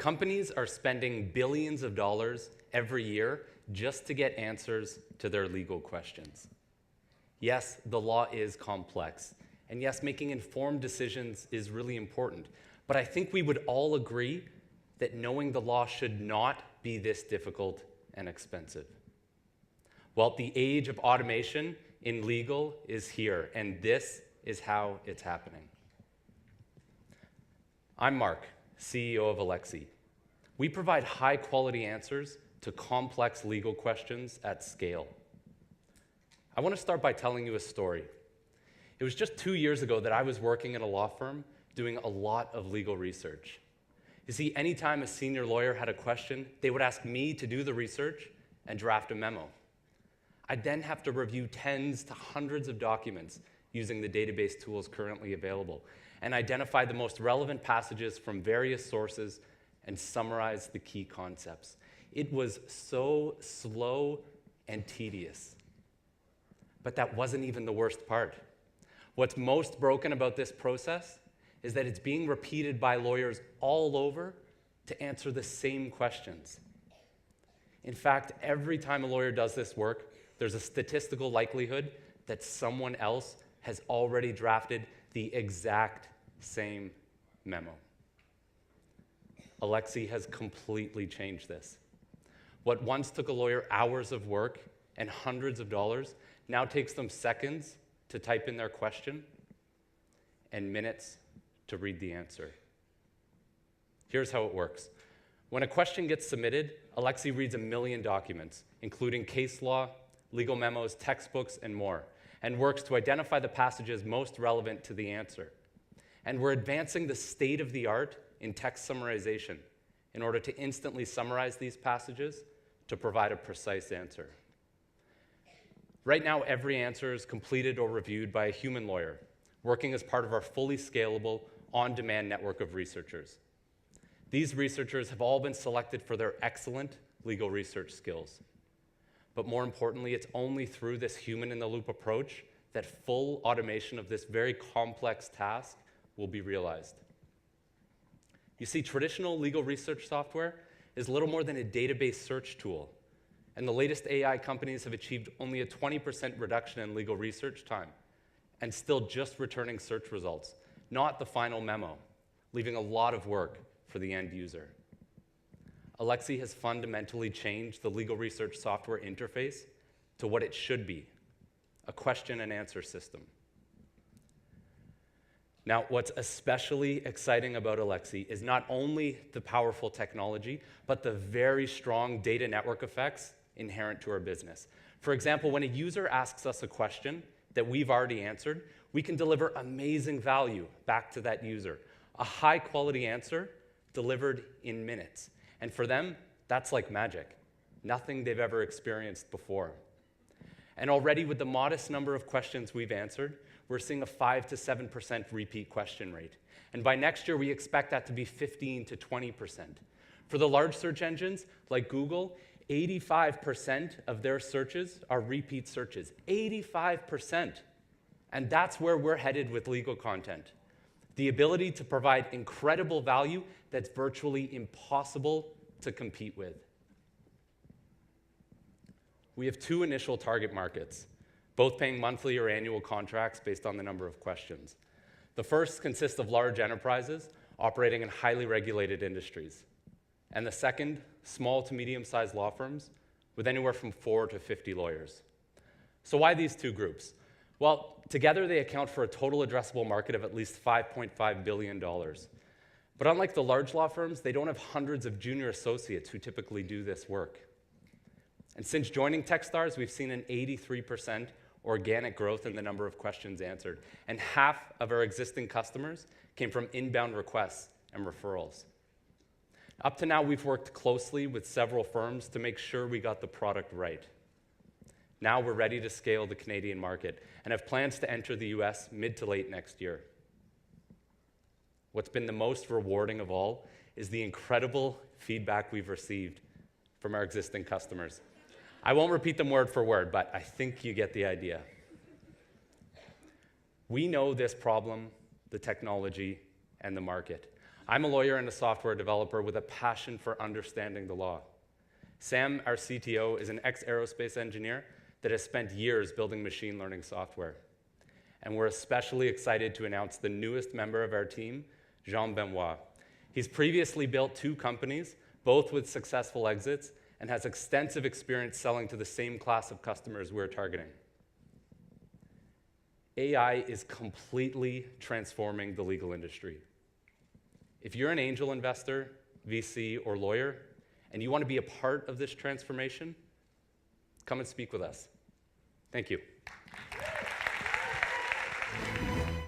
Companies are spending billions of dollars every year just to get answers to their legal questions. Yes, the law is complex, and yes, making informed decisions is really important, but I think we would all agree that knowing the law should not be this difficult and expensive. Well, the age of automation in legal is here, and this is how it's happening. I'm Mark, CEO of Alexsei. We provide high-quality answers to complex legal questions at scale. I want to start by telling you a story. It was just 2 years ago that I was working in a law firm doing a lot of legal research. You see, anytime a senior lawyer had a question, they would ask me to do the research and draft a memo. I'd then have to review tens to hundreds of documents using the database tools currently available and identify the most relevant passages from various sources and summarize the key concepts. It was so slow and tedious. But that wasn't even the worst part. What's most broken about this process is that it's being repeated by lawyers all over to answer the same questions. In fact, every time a lawyer does this work, there's a statistical likelihood that someone else has already drafted the exact same memo. Alexsei has completely changed this. What once took a lawyer hours of work and hundreds of dollars now takes them seconds to type in their question and minutes to read the answer. Here's how it works. When a question gets submitted, Alexsei reads 1 million documents, including case law, legal memos, textbooks, and more, and works to identify the passages most relevant to the answer. And we're advancing the state of the art in text summarization in order to instantly summarize these passages to provide a precise answer. Right now, every answer is completed or reviewed by a human lawyer, working as part of our fully scalable, on-demand network of researchers. These researchers have all been selected for their excellent legal research skills. But more importantly, it's only through this human-in-the-loop approach that full automation of this very complex task will be realized. You see, traditional legal research software is little more than a database search tool, and the latest AI companies have achieved only a 20% reduction in legal research time, and still just returning search results, not the final memo, leaving a lot of work for the end user. Alexsei has fundamentally changed the legal research software interface to what it should be, a question and answer system. Now, what's especially exciting about Alexsei is not only the powerful technology, but the very strong data network effects inherent to our business. For example, when a user asks us a question that we've already answered, we can deliver amazing value back to that user, a high-quality answer delivered in minutes. And for them, that's like magic, nothing they've ever experienced before. And already with the modest number of questions we've answered, we're seeing a 5 to 7% repeat question rate. And by next year, we expect that to be 15 to 20%. For the large search engines like Google, 85% of their searches are repeat searches, 85%. And that's where we're headed with legal content. The ability to provide incredible value that's virtually impossible to compete with. We have 2 initial target markets, both paying monthly or annual contracts based on the number of questions. The first consists of large enterprises operating in highly regulated industries. And the second, small to medium-sized law firms with anywhere from 4 to 50 lawyers. So why these 2 groups? Well, together they account for a total addressable market of at least $5.5 billion. But unlike the large law firms, they don't have hundreds of junior associates who typically do this work. And since joining Techstars, we've seen an 83% organic growth in the number of questions answered, and half of our existing customers came from inbound requests and referrals. Up to now, we've worked closely with several firms to make sure we got the product right. Now we're ready to scale the Canadian market and have plans to enter the US mid to late next year. What's been the most rewarding of all is the incredible feedback we've received from our existing customers. I won't repeat them word for word, but I think you get the idea. We know this problem, the technology, and the market. I'm a lawyer and a software developer with a passion for understanding the law. Sam, our CTO, is an ex-aerospace engineer that has spent years building machine learning software. And we're especially excited to announce the newest member of our team, Jean Benoit. He's previously built 2 companies, both with successful exits, and has extensive experience selling to the same class of customers we're targeting. AI is completely transforming the legal industry. If you're an angel investor, VC, or lawyer, and you want to be a part of this transformation, come and speak with us. Thank you.